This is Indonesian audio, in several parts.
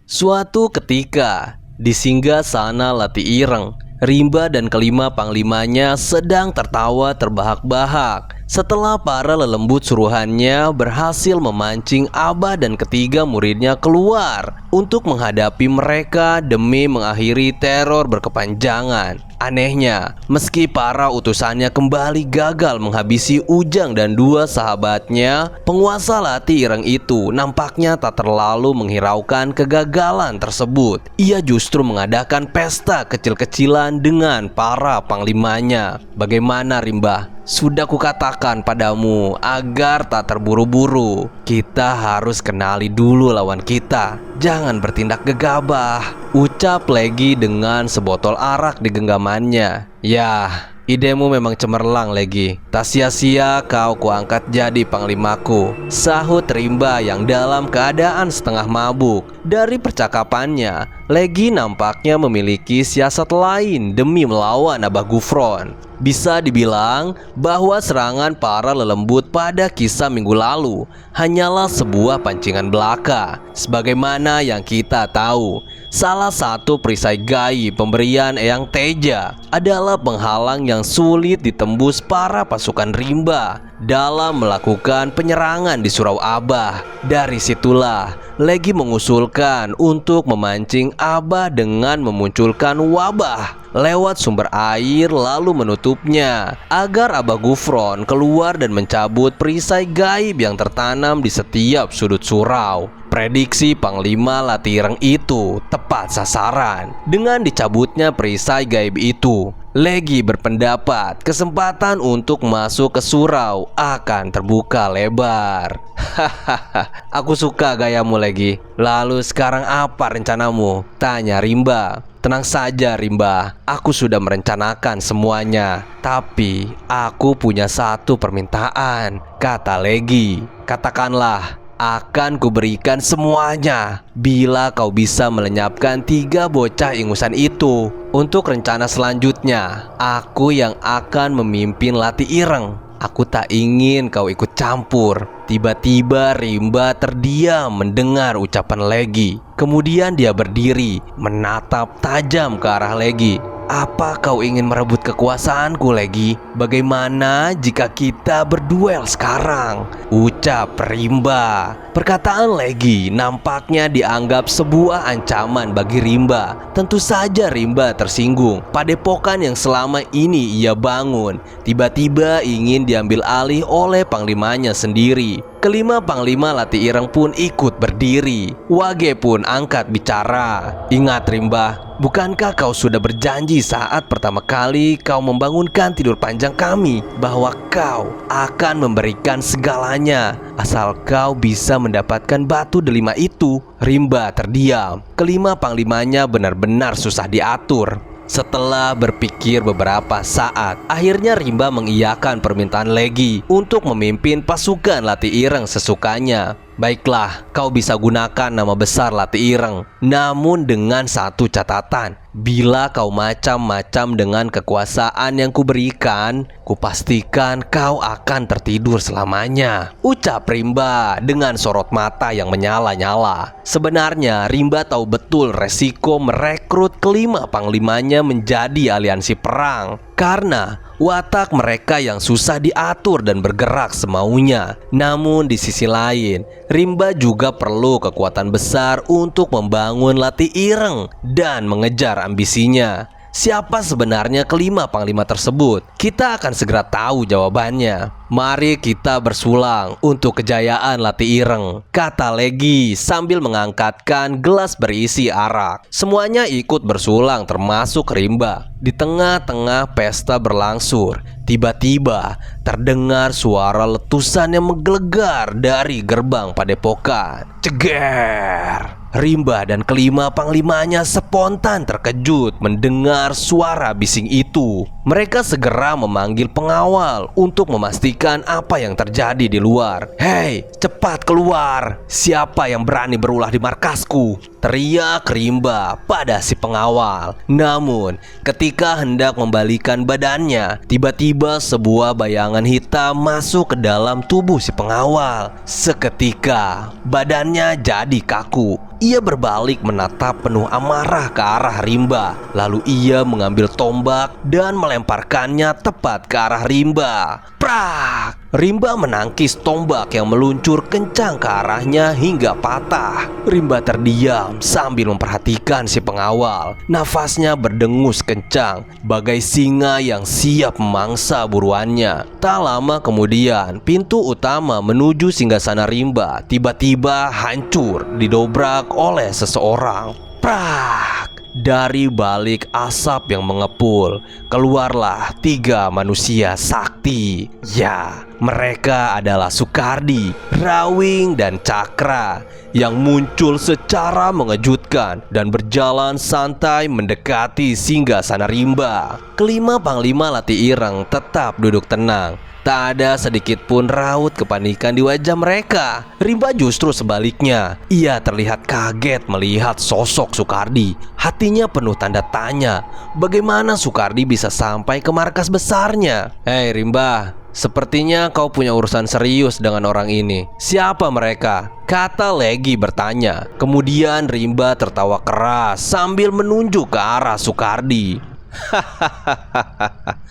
Suatu ketika, di singgasana Lati Ireng, Rimba dan kelima panglimanya sedang tertawa terbahak-bahak setelah para lelembut suruhannya berhasil memancing Abah dan ketiga muridnya keluar untuk menghadapi mereka demi mengakhiri teror berkepanjangan. Anehnya, meski para utusannya kembali gagal menghabisi Ujang dan dua sahabatnya, penguasa Lati Ireng itu nampaknya tak terlalu menghiraukan kegagalan tersebut. Ia justru mengadakan pesta kecil-kecilan dengan para panglimanya. Bagaimana Rimba? Sudah kukatakan padamu agar tak terburu-buru. Kita harus kenali dulu lawan kita. Jangan bertindak gegabah, ucap Legi dengan sebotol arak di genggamannya. Yah, idemu memang cemerlang Legi. Tak sia-sia kau kuangkat jadi panglimaku, sahut Rimba yang dalam keadaan setengah mabuk. Dari percakapannya, Legi nampaknya memiliki siasat lain demi melawan Abah Gufron. Bisa dibilang bahwa serangan para lelembut pada kisah minggu lalu hanyalah sebuah pancingan belaka. Sebagaimana yang kita tahu, salah satu perisai gaib pemberian Eyang Teja adalah penghalang yang sulit ditembus para pasukan Rimba dalam melakukan penyerangan di Surau Abah. Dari situlah Legi mengusulkan untuk memancing Abah dengan memunculkan wabah lewat sumber air lalu menutupnya agar Abah Gufron keluar dan mencabut perisai gaib yang tertanam di setiap sudut surau. Prediksi Panglima Lati Ireng itu tepat sasaran. Dengan dicabutnya perisai gaib itu, Legi berpendapat kesempatan untuk masuk ke surau akan terbuka lebar. Hahaha, aku suka gayamu Legi. Lalu sekarang apa rencanamu? Tanya Rimba. Tenang saja Rimba, aku sudah merencanakan semuanya. Tapi aku punya satu permintaan, kata Legi. Katakanlah, akan kuberikan semuanya bila kau bisa melenyapkan 3 bocah ingusan itu. Untuk rencana selanjutnya, aku yang akan memimpin Lati Ireng. Aku tak ingin kau ikut campur. Tiba-tiba Rimba terdiam mendengar ucapan Legi. Kemudian dia berdiri, menatap tajam ke arah Legi. Apa kau ingin merebut kekuasaanku Legi? Bagaimana jika kita berduel sekarang? Ucap Rimba. Perkataan Legi nampaknya dianggap sebuah ancaman bagi Rimba. Tentu saja Rimba tersinggung. Padepokan yang selama ini ia bangun tiba-tiba ingin diambil alih oleh panglimanya sendiri. Kelima panglima Lati Ireng pun ikut berdiri. Wage pun angkat bicara. Ingat Rimba, bukankah kau sudah berjanji saat pertama kali kau membangunkan tidur panjang kami bahwa kau akan memberikan segalanya asal kau bisa mendapatkan batu delima itu? Rimba terdiam. Kelima panglimanya benar-benar susah diatur. Setelah berpikir beberapa saat, akhirnya Rimba mengiyakan permintaan Legi untuk memimpin pasukan Lati Ireng sesukanya. Baiklah, kau bisa gunakan nama besar Lati Ireng, namun dengan satu catatan. Bila kau macam-macam dengan kekuasaan yang kuberikan, kupastikan kau akan tertidur selamanya, ucap Rimba dengan sorot mata yang menyala-nyala. Sebenarnya Rimba tahu betul resiko merekrut kelima panglimanya menjadi aliansi perang, karena watak mereka yang susah diatur dan bergerak semaunya. Namun di sisi lain, Rimba juga perlu kekuatan besar untuk membangun Lati Ireng dan mengejar ambisinya. Siapa sebenarnya kelima panglima tersebut? Kita akan segera tahu jawabannya. Mari kita bersulang untuk kejayaan Lati Ireng, kata Legi sambil mengangkatkan gelas berisi arak. Semuanya ikut bersulang termasuk Rimba. Di tengah-tengah pesta berlangsung, tiba-tiba terdengar suara letusan yang menggelegar dari gerbang padepokan. Ceger! Rimba dan kelima panglimanya spontan terkejut mendengar suara bising itu. Mereka segera memanggil pengawal untuk memastikan apa yang terjadi di luar. "Hei, cepat keluar! Siapa yang berani berulah di markasku?" teriak Rimba pada si pengawal. Namun, ketika Ketika hendak membalikan badannya, tiba-tiba sebuah bayangan hitam masuk ke dalam tubuh si pengawal. Seketika, badannya jadi kaku. Ia berbalik menatap penuh amarah ke arah Rimba. Lalu ia mengambil tombak dan melemparkannya tepat ke arah Rimba. Prak! Rimba menangkis tombak yang meluncur kencang ke arahnya hingga patah. Rimba terdiam sambil memperhatikan si pengawal. Nafasnya berdengus kencang, bagai singa yang siap memangsa buruannya. Tak lama kemudian, pintu utama menuju singgasana Rimba tiba-tiba hancur didobrak oleh seseorang. Prak! Dari balik asap yang mengepul, keluarlah 3 manusia sakti. Ya, mereka adalah Sukardi, Rawing, dan Cakra yang muncul secara mengejutkan dan berjalan santai mendekati singgasana Rimba. Kelima panglima Lati Ireng tetap duduk tenang. Tak ada sedikit pun raut kepanikan di wajah mereka. Rimba justru sebaliknya. Ia terlihat kaget melihat sosok Sukardi. Hatinya penuh tanda tanya. Bagaimana Sukardi bisa sampai ke markas besarnya? Hei Rimba, sepertinya kau punya urusan serius dengan orang ini. Siapa mereka? Kata Legi bertanya. Kemudian Rimba tertawa keras sambil menunjuk ke arah Sukardi.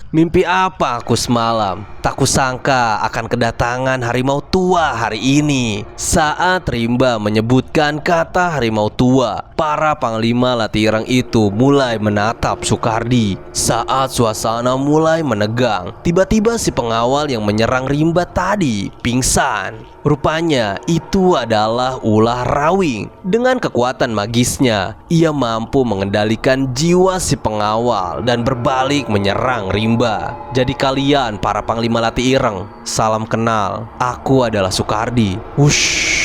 Mimpi apa aku semalam? Tak kusangka akan kedatangan harimau tua hari ini. Saat Rimba menyebutkan kata harimau tua, para panglima Lati Ireng itu mulai menatap Sukardi. Saat suasana mulai menegang, tiba-tiba si pengawal yang menyerang Rimba tadi pingsan. Rupanya itu adalah ulah Rawing. Dengan kekuatan magisnya, ia mampu mengendalikan jiwa si pengawal dan berbalik menyerang Rimba. Jadi kalian para panglima Lati Ireng, salam kenal. Aku adalah Sukardi. Wush.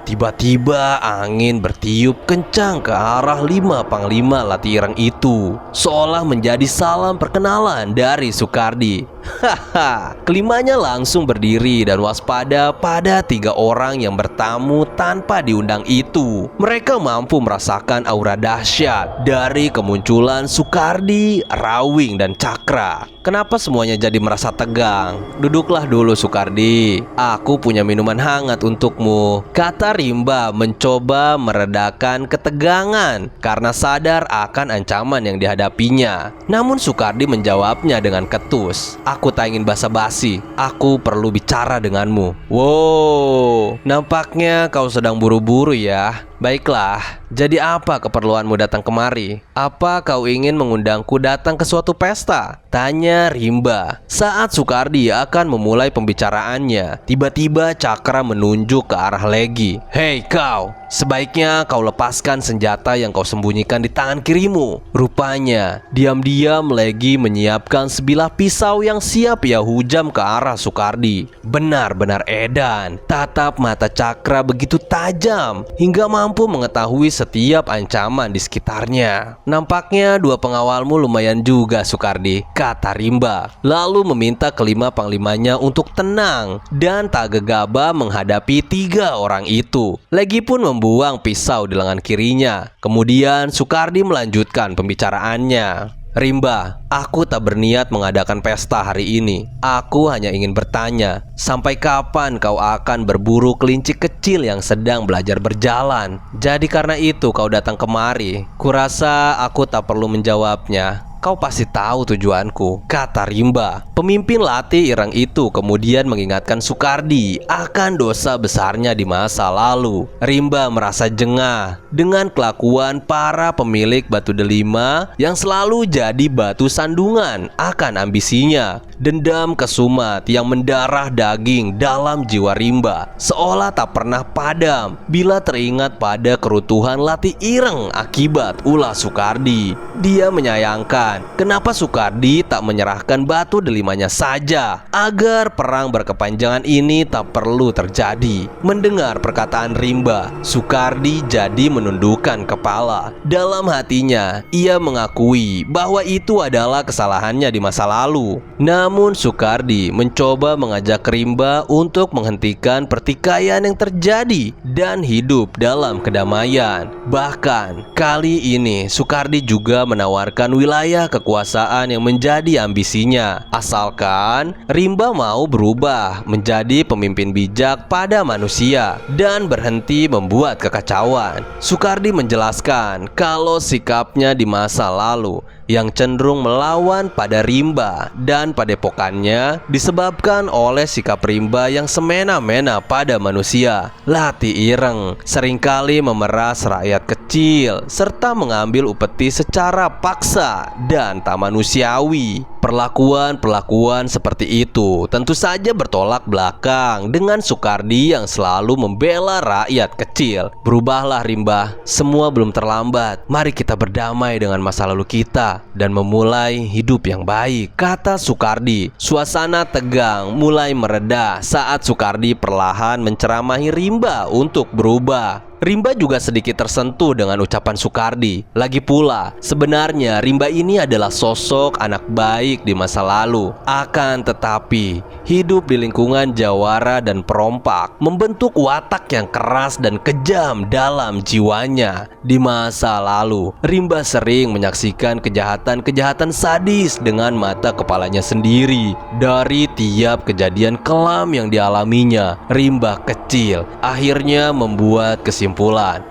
Tiba-tiba angin bertiup kencang ke arah 5 panglima Lati Ireng itu, seolah menjadi salam perkenalan dari Sukardi. Haha, kelimanya langsung berdiri dan waspada pada 3 orang yang bertamu tanpa diundang itu. Mereka mampu merasakan aura dahsyat dari kemunculan Sukardi, Rawing, dan Cakra. Kenapa semuanya jadi merasa tegang? Duduklah dulu Sukardi, aku punya minuman hangat untukmu, kata Rimba mencoba meredakan ketegangan karena sadar akan ancaman yang dihadapinya. Namun Sukardi menjawabnya dengan ketus. Aku tak ingin basa-basi, aku perlu bicara denganmu. Wow, nampaknya kau sedang buru-buru ya. Baiklah, jadi apa keperluanmu datang kemari? Apa kau ingin mengundangku datang ke suatu pesta? Tanya Rimba. Saat Sukardi akan memulai pembicaraannya, tiba-tiba Cakra menunjuk ke arah Legi. Hei kau, sebaiknya kau lepaskan senjata yang kau sembunyikan di tangan kirimu. Rupanya, diam-diam Legi menyiapkan sebilah pisau yang siap ia hujam ke arah Sukardi. Benar-benar edan. Tatap mata Cakra begitu tajam hingga mampu mengetahui setiap ancaman di sekitarnya. Nampaknya 2 pengawalmu lumayan juga Sukardi, kata Rimba. Lalu meminta kelima panglimanya untuk tenang dan tak gegabah menghadapi 3 orang itu. Legi pun membuang pisau di lengan kirinya. Kemudian Sukardi melanjutkan pembicaraannya. Rimba, aku tak berniat mengadakan pesta hari ini. Aku hanya ingin bertanya, sampai kapan kau akan berburu kelinci kecil yang sedang belajar berjalan? Jadi karena itu kau datang kemari. Kurasa aku tak perlu menjawabnya. Kau pasti tahu tujuanku, kata Rimba. Pemimpin Lati Ireng itu kemudian mengingatkan Sukardi akan dosa besarnya di masa lalu. Rimba merasa jengah dengan kelakuan para pemilik batu delima yang selalu jadi batu sandungan akan ambisinya. Dendam kesumat yang mendarah daging dalam jiwa Rimba seolah tak pernah padam bila teringat pada kerutuhan Lati Ireng akibat ulah Sukardi. Dia menyayangkan heran kenapa Sukardi tak menyerahkan batu delimanya saja agar perang berkepanjangan ini tak perlu terjadi. Mendengar perkataan Rimba, Sukardi jadi menundukkan kepala. Dalam hatinya, ia mengakui bahwa itu adalah kesalahannya di masa lalu. Namun Sukardi mencoba mengajak Rimba untuk menghentikan pertikaian yang terjadi dan hidup dalam kedamaian. Bahkan kali ini Sukardi juga menawarkan wilayah kekuasaan yang menjadi ambisinya, asalkan Rimba mau berubah menjadi pemimpin bijak pada manusia dan berhenti membuat kekacauan. Sukardi menjelaskan kalau sikapnya di masa lalu yang cenderung melawan pada Rimba dan padepokannya disebabkan oleh sikap Rimba yang semena-mena pada manusia. Lati Ireng seringkali memeras rakyat kecil serta mengambil upeti secara paksa dan tak manusiawi. Perlakuan seperti itu tentu saja bertolak belakang dengan Sukardi yang selalu membela rakyat kecil. Berubahlah Rimba, semua belum terlambat. Mari kita berdamai dengan masa lalu kita dan memulai hidup yang baik, kata Sukardi. Suasana tegang mulai mereda saat Sukardi perlahan menceramahi Rimba untuk berubah. Rimba juga sedikit tersentuh dengan ucapan Sukardi. Lagi pula, sebenarnya Rimba ini adalah sosok anak baik di masa lalu. Akan tetapi, hidup di lingkungan jawara dan perompak membentuk watak yang keras dan kejam dalam jiwanya. Di masa lalu, Rimba sering menyaksikan kejahatan-kejahatan sadis dengan mata kepalanya sendiri. Dari tiap kejadian kelam yang dialaminya, Rimba kecil akhirnya membuat kesimpulan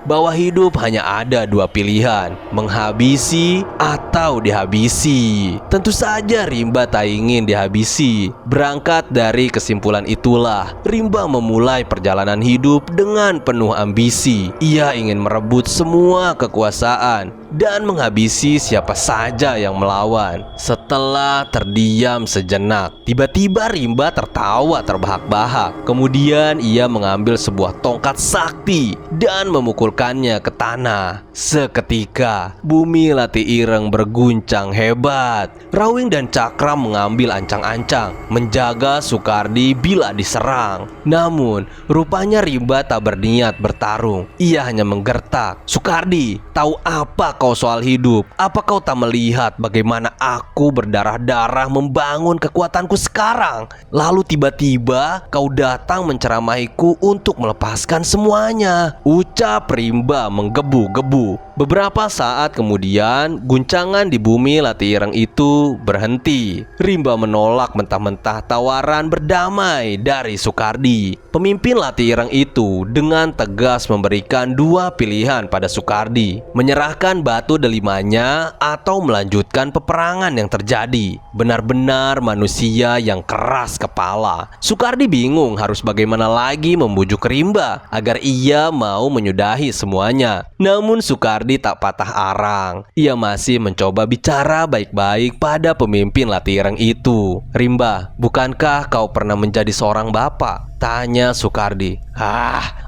bahwa hidup hanya ada dua pilihan, menghabisi atau dihabisi. Tentu saja Rimba tak ingin dihabisi. Berangkat dari kesimpulan itulah, Rimba memulai perjalanan hidup dengan penuh ambisi. Ia ingin merebut semua kekuasaan dan menghabisi siapa saja yang melawan. Setelah terdiam sejenak, tiba-tiba Rimba tertawa terbahak-bahak. Kemudian ia mengambil sebuah tongkat sakti dan memukulkannya ke tanah. Seketika, bumi Lati Ireng berguncang hebat. Rawing dan Cakram mengambil ancang-ancang menjaga Sukardi bila diserang. Namun, rupanya Rimba tak berniat bertarung. Ia hanya menggertak, "Sukardi, tahu apa kau soal hidup? Apa kau tak melihat bagaimana aku berdarah-darah membangun kekuatanku sekarang? Lalu tiba-tiba kau datang menceramahiku untuk melepaskan semuanya," ucap Rimba menggebu-gebu. Beberapa saat kemudian, guncangan di bumi Lati Ireng itu berhenti. Rimba menolak mentah-mentah tawaran berdamai dari Sukardi. Pemimpin Lati Ireng itu dengan tegas memberikan dua pilihan pada Sukardi: menyerahkan batu delimanya atau melanjutkan peperangan yang terjadi. Benar-benar manusia yang keras kepala. Sukardi bingung harus bagaimana lagi membujuk Rimba agar ia mau menyudahi semuanya. Namun Sukardi tak patah arang. Ia masih mencoba bicara baik-baik pada pemimpin Lati Ireng itu. "Rimba, bukankah kau pernah menjadi seorang bapak?" tanya Sukardi.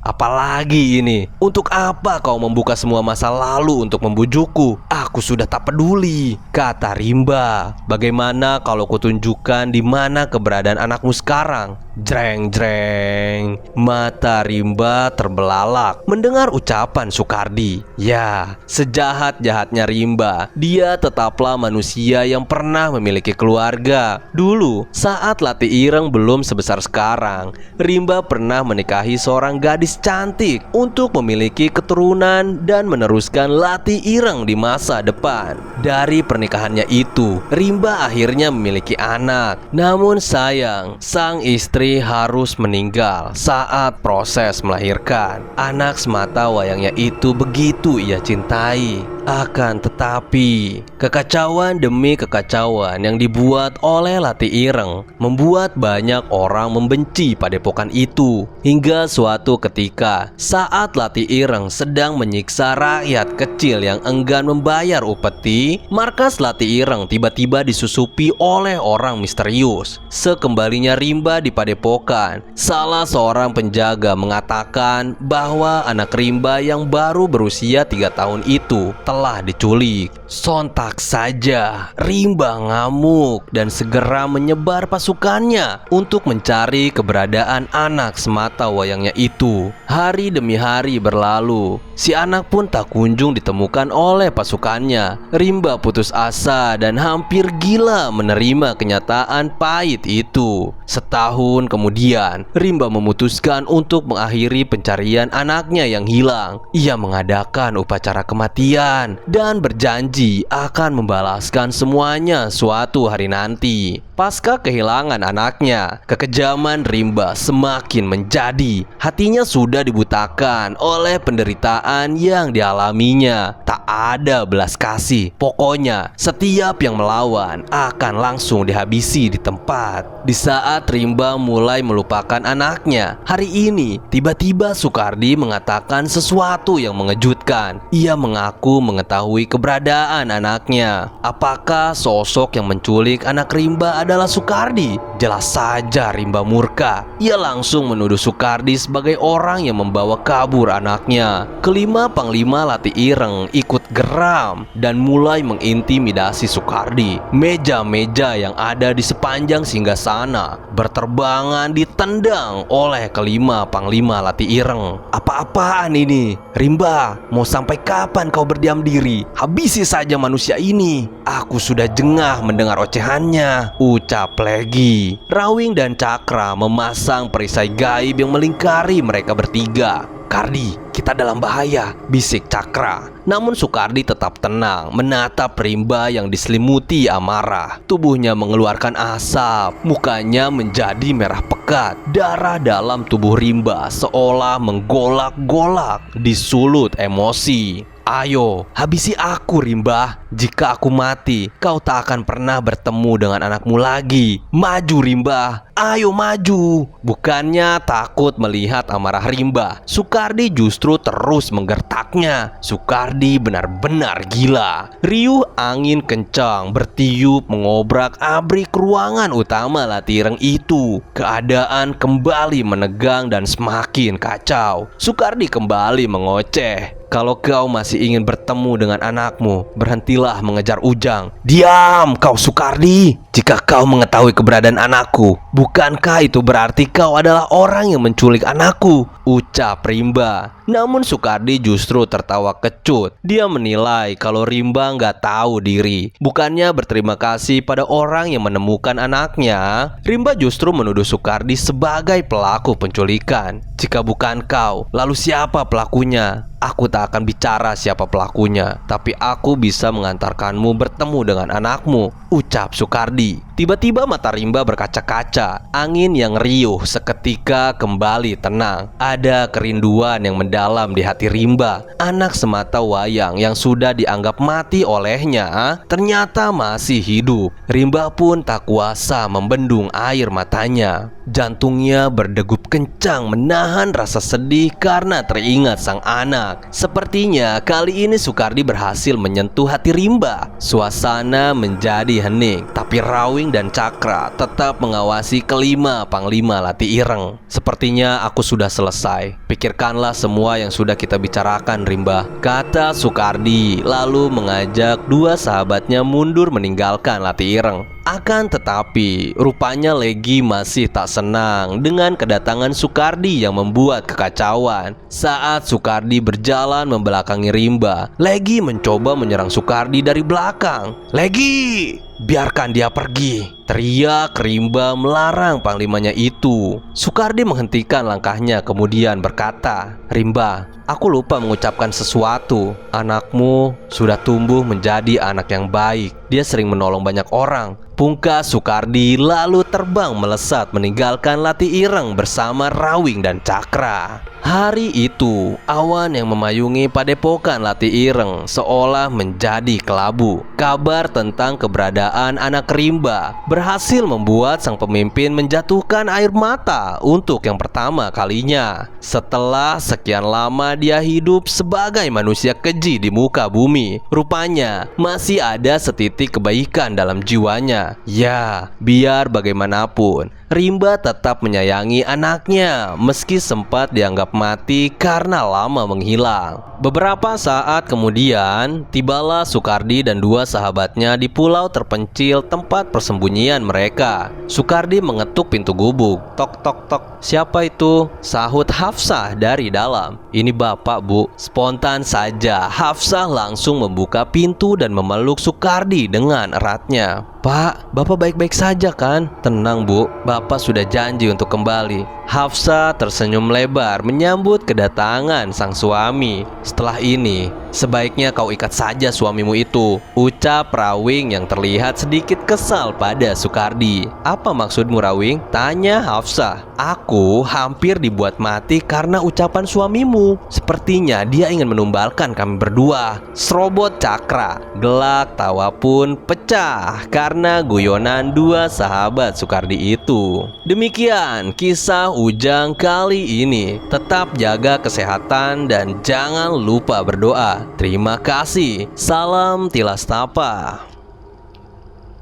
Apalagi ini? Untuk apa kau membuka semua masa lalu untuk membujukku? Aku sudah tak peduli," kata Rimba. "Bagaimana kalau kutunjukkan di mana keberadaan anakmu sekarang?" Jreng-jreng. Mata Rimba terbelalak mendengar ucapan Sukardi. Ya, sejahat-jahatnya Rimba, dia tetaplah manusia yang pernah memiliki keluarga. Dulu, saat Lati Ireng belum sebesar sekarang, Rimba pernah menikahi seorang gadis cantik untuk memiliki keturunan dan meneruskan Lati Ireng di masa depan. Dari pernikahannya itu, Rimba akhirnya memiliki anak. Namun sayang, sang istri harus meninggal saat proses melahirkan. Anak semata wayangnya itu begitu ia cintai. Akan tetapi, kekacauan demi kekacauan yang dibuat oleh Lati Ireng membuat banyak orang membenci padepokan itu. Hingga suatu ketika, saat Lati Ireng sedang menyiksa rakyat kecil yang enggan membayar upeti, markas Lati Ireng tiba-tiba disusupi oleh orang misterius. Sekembalinya Rimba di padepokan, salah seorang penjaga mengatakan bahwa anak Rimba yang baru berusia 3 tahun itu telah salah diculik. Sontak saja Rimba ngamuk dan segera menyebar pasukannya untuk mencari keberadaan anak semata wayangnya itu. Hari demi hari berlalu, si anak pun tak kunjung ditemukan oleh pasukannya. Rimba putus asa dan hampir gila menerima kenyataan pahit itu. Setahun kemudian, Rimba memutuskan untuk mengakhiri pencarian anaknya yang hilang. Ia mengadakan upacara kematian dan berjanji akan membalaskan semuanya suatu hari nanti. Pasca kehilangan anaknya, kekejaman Rimba semakin menjadi. Hatinya sudah dibutakan oleh penderitaan yang dialaminya. Tak ada belas kasih. Pokoknya, setiap yang melawan akan langsung dihabisi di tempat. Di saat Rimba mulai melupakan anaknya, hari ini tiba-tiba Soekardi mengatakan sesuatu yang mengejutkan. Ia mengaku mengetahui keberadaan anaknya. Apakah sosok yang menculik anak Rimba adalah Soekardi? Jelas saja Rimba murka. Ia langsung menuduh Soekardi sebagai orang yang membawa kabur anaknya. Kelima Panglima Lati Ireng ikut geram dan mulai mengintimidasi Soekardi. Meja-meja yang ada di sepanjang singgasana berterbangan ditendang oleh kelima Panglima Lati Ireng. Apa-apaan ini? Rimba, mau sampai kapan kau berdiam diri? Habisi saja manusia ini. Aku sudah jengah mendengar ocehannya, ucap Legi. Rawing dan Cakra memasang perisai gaib yang melingkari mereka bertiga. Kardi, kita dalam bahaya, bisik Cakra. Namun Soekardi tetap tenang menatap Rimba yang diselimuti amarah. Tubuhnya mengeluarkan asap, mukanya menjadi merah pekat. Darah dalam tubuh Rimba seolah menggolak-golak, disulut emosi. Ayo, habisi aku Rimba. Jika aku mati, kau tak akan pernah bertemu dengan anakmu lagi. Maju Rimba, ayo maju. Bukannya takut melihat amarah Rimba, Soekardi justru terus menggertaknya. Soekardi benar-benar gila. Riuh angin kencang bertiup mengobrak-abrik ruangan utama Lati Ireng itu. Keadaan kembali menegang dan semakin kacau. Soekardi kembali mengoceh. Kalau kau masih ingin bertemu dengan anakmu, berhentilah mengejar Ujang. Diam kau Soekardi. Jika kau mengetahui keberadaan anakku, bukankah itu berarti kau adalah orang yang menculik anakku? Ucap Rimba. Namun Soekardi justru tertawa kecut. Dia menilai kalau Rimba nggak tahu diri. Bukannya berterima kasih pada orang yang menemukan anaknya, Rimba justru menuduh Soekardi sebagai pelaku penculikan. Jika bukan kau, lalu siapa pelakunya? Aku tak akan bicara siapa pelakunya, tapi aku bisa mengantarkanmu bertemu dengan anakmu, ucap Soekardi. Tiba-tiba mata Rimba berkaca-kaca. Angin yang riuh seketika kembali tenang. Ada kerinduan yang mendalam di hati Rimba. Anak semata wayang yang sudah dianggap mati olehnya ternyata masih hidup. Rimba pun tak kuasa membendung air matanya. Jantungnya berdegup kencang menahan rasa sedih karena teringat sang anak. Sepertinya kali ini Soekardi berhasil menyentuh hati Rimba. Suasana menjadi hening, tapi Rawing dan Cakra tetap mengawasi kelima Panglima Lati Ireng. Sepertinya aku sudah selesai. Pikirkanlah semua yang sudah kita bicarakan Rimba, kata Soekardi, lalu mengajak dua sahabatnya mundur meninggalkan Lati Ireng. Akan tetapi, rupanya Legi masih tak senang dengan kedatangan Soekardi yang membuat kekacauan. Saat Soekardi berjalan membelakangi Rimba, Legi mencoba menyerang Soekardi dari belakang. Legi, biarkan dia pergi, teriak Rimba melarang panglimanya itu. Soekardi menghentikan langkahnya kemudian berkata, Rimba, aku lupa mengucapkan sesuatu. Anakmu sudah tumbuh menjadi anak yang baik. Dia sering menolong banyak orang. Pungkas Soekardi lalu terbang melesat meninggalkan Lati Ireng bersama Rawing dan Cakra. Hari itu, awan yang memayungi padepokan Lati Ireng seolah menjadi kelabu. Kabar tentang keberadaan anak Rimba berhasil membuat sang pemimpin menjatuhkan air mata untuk yang pertama kalinya. Setelah sekian lama dia hidup sebagai manusia keji di muka bumi, rupanya masih ada setitik kebaikan dalam jiwanya. Ya, biar bagaimanapun, Rimba tetap menyayangi anaknya meski sempat dianggap mati karena lama menghilang. Beberapa saat kemudian, tibalah Sukardi dan dua sahabatnya di pulau terpencil tempat persembunyian mereka. Sukardi mengetuk pintu gubuk. Tok tok tok. Siapa itu? Sahut Hafsah dari dalam. Ini bapak, Bu. Spontan saja Hafsah langsung membuka pintu dan memeluk Sukardi dengan eratnya. Pak, Bapak baik-baik saja kan? Tenang, Bu, Bapak sudah janji untuk kembali. Hafsah tersenyum lebar menyambut kedatangan sang suami. Setelah ini, sebaiknya kau ikat saja suamimu itu, ucap Rawing yang terlihat sedikit kesal pada Sukardi. Apa maksudmu, Rawing? Tanya Hafsah. Aku hampir dibuat mati karena ucapan suamimu. Sepertinya dia ingin menumbalkan kami berdua. Serobot Cakra. Gelak tawa pun pecah karena guyonan dua sahabat Sukardi itu. Demikian kisah Ujang kali ini. Tetap jaga kesehatan dan jangan lupa berdoa. Terima kasih. Salam Tilas Tapa.